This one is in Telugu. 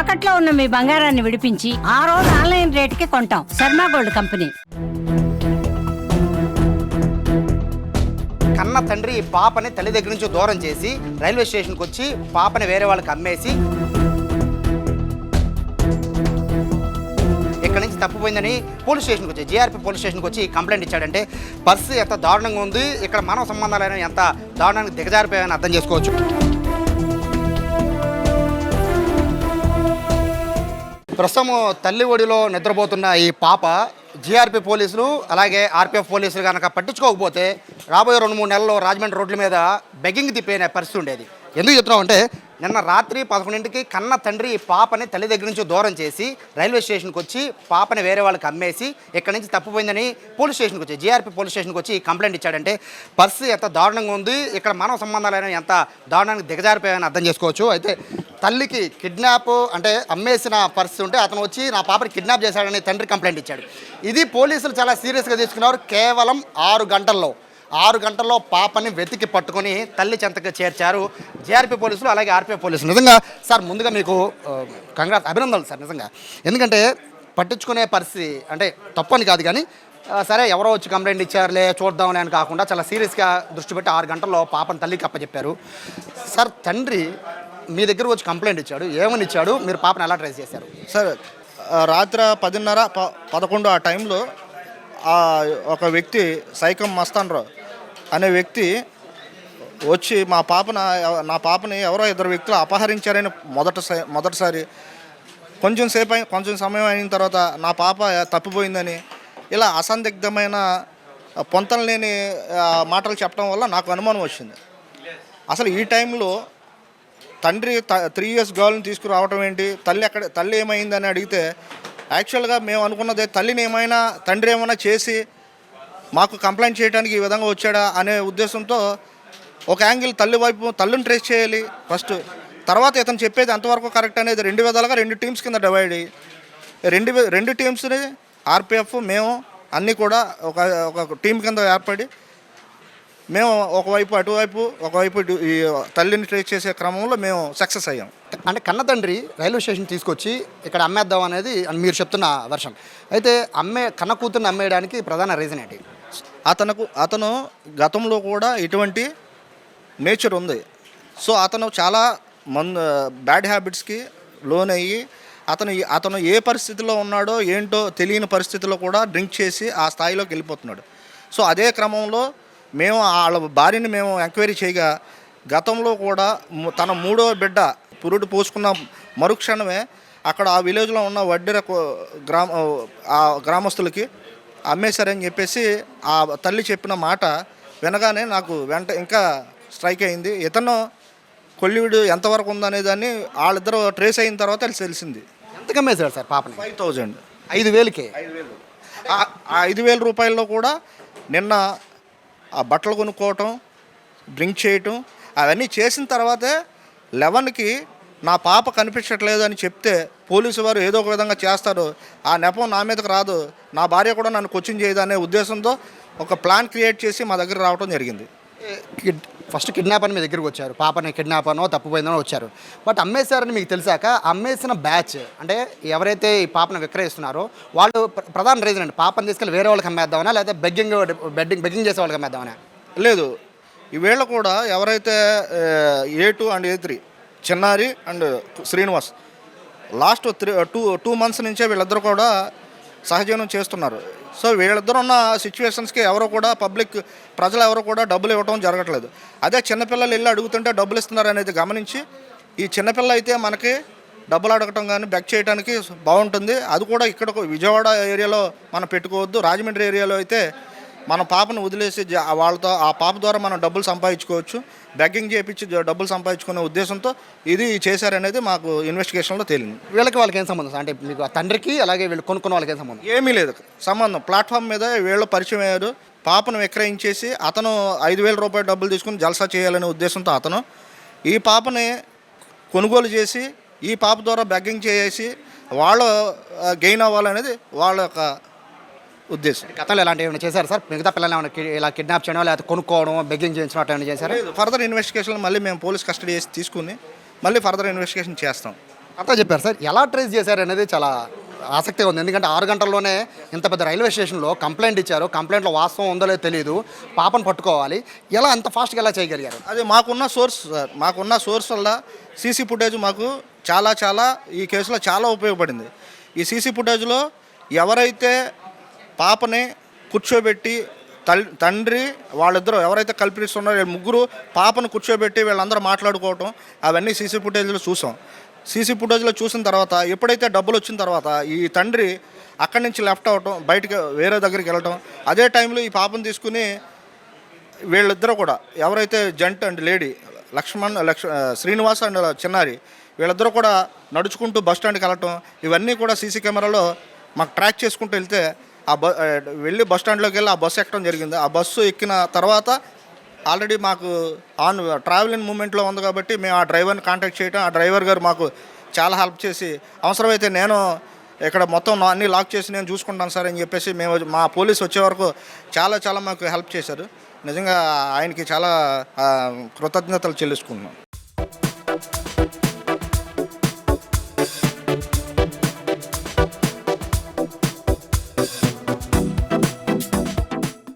తాకట్లో ఉన్న మీ బంగారాన్ని విడిపించి ఆ రోజు ఆన్లైన్ రేటుకి కొంటాం. Sharma gold company. కన్న తండ్రి పాపని తల్లి దగ్గర నుంచి దూరం చేసి రైల్వే స్టేషన్కి వచ్చి పాపని వేరే వాళ్ళకి అమ్మేసి ఇక్కడ నుంచి తప్పిపోయిందని పోలీస్ స్టేషన్కి వచ్చి జీఆర్పీ పోలీస్ స్టేషన్కి వచ్చి కంప్లైంట్ ఇచ్చాడంటే పరిస్థితి ఎంత దారుణంగా ఉంది, ఇక్కడ మానవ సంబంధాలైన ఎంత దారుణానికి దిగజారిపోయాయని అర్థం చేసుకోవచ్చు. ప్రస్తుతం తల్లి ఒడిలో నిద్రపోతున్న ఈ పాప జీఆర్పీ పోలీసులు అలాగే ఆర్పీఎఫ్ పోలీసులు కనుక పట్టించుకోకపోతే రాబోయే 2-3 నెలల్లో రాజమండ్రి రోడ్ల మీద బెగ్గింగ్ తిప్పే పరిస్థితి ఉండేది. ఎందుకు చెప్తున్నాం అంటే నిన్న రాత్రి 11ంటికి కన్న తండ్రి పాపని తల్లి దగ్గర నుంచి దూరం చేసి రైల్వే స్టేషన్కి వచ్చి పాపని వేరే వాళ్ళకి అమ్మేసి ఇక్కడ నుంచి తప్పిపోయిందని పోలీస్ స్టేషన్కి వచ్చి జీఆర్పీ పోలీస్ స్టేషన్కి వచ్చి కంప్లైంట్ ఇచ్చాడంటే పరిస్థితి ఎంత దారుణంగా ఉంది, ఇక్కడ మానవ సంబంధాలైన ఎంత దారుణానికి దిగజారిపోయాయని అర్థం చేసుకోవచ్చు. అయితే తల్లికి కిడ్నాప్ అంటే అమ్మేసిన పరిస్థితి ఉంటే అతను వచ్చి నా పాపని కిడ్నాప్ చేశాడని తండ్రి కంప్లైంట్ ఇచ్చాడు. ఇది పోలీసులు చాలా సీరియస్గా తీసుకున్నారు. కేవలం 6 గంటల్లో పాపని వెతికి పట్టుకొని తల్లి చెంతకు చేర్చారు జీఆర్పీ పోలీసులు అలాగే ఆర్పీఎఫ్ పోలీసులు. నిజంగా సార్ ముందుగా మీకు అభినందనలు సార్. నిజంగా ఎందుకంటే పట్టించుకునే పరిస్థితి అంటే తప్పని కాదు, కానీ సరే ఎవరో వచ్చి కంప్లైంట్ ఇచ్చారులే చూద్దామని అని కాకుండా చాలా సీరియస్గా దృష్టి పెట్టి 6 గంటల్లో పాపని తల్లికి అప్పచెప్పారు. సార్ తండ్రి మీ దగ్గర వచ్చి కంప్లైంట్ ఇచ్చాడు, ఏమని ఇచ్చాడు, మీరు పాపను ఎలా ట్రేస్ చేశారు? సార్ రాత్రి 10:30, 11 ఆ టైంలో ఒక వ్యక్తి సైకం మస్తాన్రావు అనే వ్యక్తి వచ్చి నా పాపని ఎవరో 2 వ్యక్తులు అపహరించారని మొదటిసారి కొంచెం సమయం అయిన తర్వాత నా పాప తప్పిపోయిందని ఇలా అసందిగ్ధమైన పొంతన లేని మాటలు చెప్పడం వల్ల నాకు అనుమానం వచ్చింది. అసలు ఈ టైంలో తండ్రి 3 ఇయర్స్ గర్ల్ని తీసుకురావటం ఏంటి, తల్లి ఏమైందని అడిగితే యాక్చువల్గా మేము అనుకున్నదే తల్లిని ఏమైనా తండ్రి ఏమైనా చేసి మాకు కంప్లైంట్ చేయడానికి ఈ విధంగా వచ్చాడా అనే ఉద్దేశంతో ఒక యాంగిల్ తల్లిని ట్రేస్ చేయాలి ఫస్ట్, తర్వాత ఇతను చెప్పేది ఎంతవరకు కరెక్ట్ అనేది 2 విధాలుగా 2 టీమ్స్ కింద డివైడ్ అయ్యి 2 టీమ్స్ని ఆర్పిఎఫ్ మేము అన్నీ కూడా ఒక టీం కింద ఏర్పడి మేము ఒకవైపు ఒకవైపు ఈ తల్లిని ట్రేస్ చేసే క్రమంలో మేము సక్సెస్ అయ్యాం. అంటే కన్న తండ్రి రైల్వే స్టేషన్ తీసుకొచ్చి ఇక్కడ అమ్మేద్దాం అనేది మీరు చెప్తున్న వర్షన్. అయితే కన్న కూతుర్ని అమ్మేయడానికి ప్రధాన రీజన్ ఏంటి? అతను గతంలో కూడా ఇటువంటి నేచర్ ఉంది. సో అతను చాలా బ్యాడ్ హ్యాబిట్స్కి లోన్ అయ్యి అతను ఏ పరిస్థితిలో ఉన్నాడో ఏంటో తెలియని పరిస్థితిలో కూడా డ్రింక్ చేసి ఆ స్థాయిలోకి వెళ్ళిపోతున్నాడు. సో అదే క్రమంలో మేము వాళ్ళ భార్యని మేము ఎంక్వైరీ చేయగా గతంలో కూడా తన 3వ బిడ్డ పురుడు పోసుకున్న మరుక్షణమే అక్కడ ఆ విలేజ్లో ఉన్న వడ్డెర గ్రామస్తులకి అమ్మేశారని చెప్పేసి ఆ తల్లి చెప్పిన మాట వినగానే నాకు ఇంకా స్ట్రైక్ అయింది. ఇతను కొల్లివిడు ఎంతవరకు ఉందనే దాన్ని వాళ్ళిద్దరూ ట్రేస్ అయిన తర్వాత తెలిసింది. ఎంతకు అమ్మేశాడు సార్ పాపని? 5,000. 5,000కే. ఆ 5,000 రూపాయల్లో కూడా నిన్న ఆ బట్టలు కొనుక్కోవటం, డ్రింక్ చేయటం అవన్నీ చేసిన తర్వాతే 11కి నా పాప కనిపించట్లేదు అని చెప్తే పోలీసు వారు ఏదో ఒక విధంగా చేస్తారు, ఆ నెపం నా మీదకి రాదు, నా భార్య కూడా నన్ను కోచింగ్ చేయదు అనే ఉద్దేశంతో ఒక ప్లాన్ క్రియేట్ చేసి మా దగ్గర రావడం జరిగింది. ఫస్ట్ కిడ్నాప్ అని మీ దగ్గరికి వచ్చారు, పాపని కిడ్నాప్ అనో తప్పిపోయిందనో వచ్చారు. బట్ అమ్మేశారని మీకు తెలిసాక అమ్మేసిన బ్యాచ్ అంటే ఎవరైతే ఈ పాపను విక్రయిస్తున్నారో వాళ్ళు ప్రధాన రీజన్ అండి పాపను తీసుకెళ్ళి వేరే వాళ్ళకి అమ్మేద్దామనా లేకపోతే బెగ్గింగ్ చేసే వాళ్ళకి అమ్మేద్దామనా? లేదు, ఈవేళ కూడా ఎవరైతే A2 అండ్ A3 చిన్నారి అండ్ శ్రీనివాస్ లాస్ట్ 2 మంత్స్ నుంచే వీళ్ళిద్దరూ కూడా సహజీవనం చేస్తున్నారు. సో వీళ్ళిద్దరు ఉన్న సిచ్యువేషన్స్కి ఎవరో కూడా ప్రజలు ఎవరు కూడా డబ్బులు ఇవ్వడం జరగట్లేదు. అదే చిన్నపిల్లలు వెళ్ళి అడుగుతుంటే డబ్బులు ఇస్తున్నారు అనేది గమనించి ఈ చిన్నపిల్ల అయితే మనకి డబ్బులు అడగటం కానీ బెక్ చేయడానికి బాగుంటుంది. అది కూడా ఇక్కడ విజయవాడ ఏరియాలో మనం పెట్టుకోవద్దు, రాజమండ్రి ఏరియాలో అయితే మన పాపను వదిలేసి వాళ్ళతో ఆ పాప ద్వారా మనం డబ్బులు సంపాదించుకోవచ్చు, బెగ్గింగ్ చేయించి డబ్బులు సంపాదించుకునే ఉద్దేశంతో ఇది చేశారనేది మాకు ఇన్వెస్టిగేషన్లో తేలింది. వాళ్ళకి ఏం సంబంధం అంటే మీకు తండ్రికి అలాగే వీళ్ళు కొనుక్కున్న వాళ్ళకి ఏం సంబంధం? ఏమీ లేదు సంబంధం. ప్లాట్ఫామ్ మీద వీళ్ళు పరిచయం అయ్యారు, పాపను విక్రయించేసి అతను 5,000 రూపాయలు డబ్బులు తీసుకుని జల్సా చేయాలనే ఉద్దేశంతో అతను ఈ పాపని కొనుగోలు చేసి ఈ పాప ద్వారా బెగ్గింగ్ చేసి వాళ్ళు గెయిన్ అవ్వాలనేది వాళ్ళ యొక్క ఉద్దేశం. గతంలో ఎలాంటి ఏమైనా చేశారు సార్? మిగతా పిల్లలు ఏమైనా ఇలా కిడ్నాప్ చేయడం లేకపోతే కొనుక్కోవడం బెగ్గింగ్ చేయించడం ఏమైనా చేశారు? ఫర్దర్ ఇన్వెస్టిగేషన్ మళ్ళీ మేము పోలీస్ కస్టడీ చేసి తీసుకుని మళ్ళీ ఫర్దర్ ఇన్వెస్టిగేషన్ చేస్తాం. అంతా చెప్పారు సార్. ఎలా ట్రేస్ చేశారు అనేది చాలా ఆసక్తిగా ఉంది. ఎందుకంటే 6 గంటల్లోనే ఇంత పెద్ద రైల్వే స్టేషన్లో కంప్లైంట్ ఇచ్చారు. కంప్లైంట్లో వాస్తవం ఉందో లేదో తెలియదు. పాపను పట్టుకోవాలి. ఎలా అంత ఫాస్ట్గా ఎలా చేయగలిగారు? అది మాకున్న సోర్స్ సార్. మాకున్న సోర్స్ వల్ల సీసీ ఫుటేజ్ మాకు చాలా ఈ కేసులో చాలా ఉపయోగపడింది. ఈ సీసీ ఫుటేజ్లో ఎవరైతే పాపని కూర్చోబెట్టి తండ్రి వాళ్ళిద్దరూ ఎవరైతే కల్పిట్స్ ఉన్నారో వీళ్ళు ముగ్గురు పాపను కూర్చోబెట్టి వీళ్ళందరూ మాట్లాడుకోవటం అవన్నీ సీసీ ఫుటేజ్లో చూసాం. సీసీ ఫుటేజ్లో చూసిన తర్వాత ఎప్పుడైతే డబ్బులు వచ్చిన తర్వాత ఈ తండ్రి అక్కడి నుంచి లెఫ్ట్ అవ్వటం, బయటకు వేరే దగ్గరికి వెళ్ళటం, అదే టైంలో ఈ పాపను తీసుకుని వీళ్ళిద్దరూ కూడా ఎవరైతే జంట్ అండ్ లేడీ శ్రీనివాస్ అండ్ చిన్నారి వీళ్ళిద్దరూ కూడా నడుచుకుంటూ బస్ స్టాండ్కి వెళ్ళటం, ఇవన్నీ కూడా సీసీ కెమెరాలో మాకు ట్రాక్ చేసుకుంటూ వెళ్తే వెళ్ళి బస్ స్టాండ్లోకి వెళ్ళి ఆ బస్సు ఎక్కడం జరిగింది. ఆ బస్సు ఎక్కిన తర్వాత ఆల్రెడీ మాకు ట్రావెలింగ్ మూమెంట్లో ఉంది కాబట్టి మేము ఆ డ్రైవర్ని కాంటాక్ట్ చేయడం, ఆ డ్రైవర్ గారు మాకు చాలా హెల్ప్ చేసి అవసరమైతే నేను ఇక్కడ మొత్తం అన్నీ లాక్ చేసి నేను చూసుకుంటాను సార్ అని చెప్పేసి మేము మా పోలీసు వచ్చే వరకు చాలా మాకు హెల్ప్ చేశారు. నిజంగా ఆయనకి చాలా కృతజ్ఞతలు చెల్లించుకుంటున్నాం.